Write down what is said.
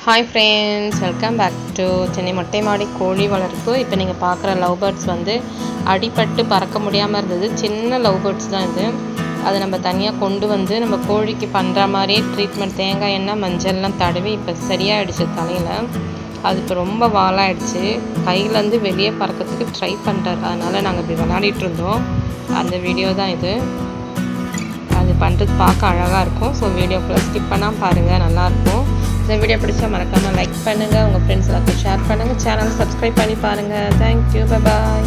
Hi friends, welcome back to Chennai மொட்டை மாடி கோழி வளர்ப்பு. இப்போ நீங்கள் பார்க்குற லவ் பேர்ட்ஸ் வந்து அடிபட்டு பறக்க முடியாமல் இருந்தது. சின்ன லவ் பேர்ட்ஸ் தான் இது. அதை நம்ம தனியாக கொண்டு வந்து நம்ம கோழிக்கு பண்ணுற மாதிரியே ட்ரீட்மெண்ட், தேங்காய் எண்ணெய் மஞ்சள்லாம் தடவி இப்போ சரியாயிடுச்சு தலையில். அது இப்போ ரொம்ப வாலாகிடுச்சு. கையிலேருந்து வெளியே பறக்கிறதுக்கு ட்ரை பண்ணுறாரு. அதனால் நாங்கள் இப்படி விளையாடிட்டு இருந்தோம். அந்த வீடியோ தான் இது. அது பண்ணுறது பார்க்க அழகாக இருக்கும். ஸோ வீடியோக்குள்ளே ஸ்கிப் பண்ணால் பாருங்கள், நல்லாயிருக்கும். இந்த வீடியோ பிடிச்சா மறக்காமல் லைக் பண்ணுங்கள், உங்கள் ஃப்ரெண்ட்ஸ் எல்லாத்தையும் ஷேர் பண்ணுங்கள், சேனலை சப்ஸ்கிரைப் பண்ணி பாருங்கள். Thank you, bye bye.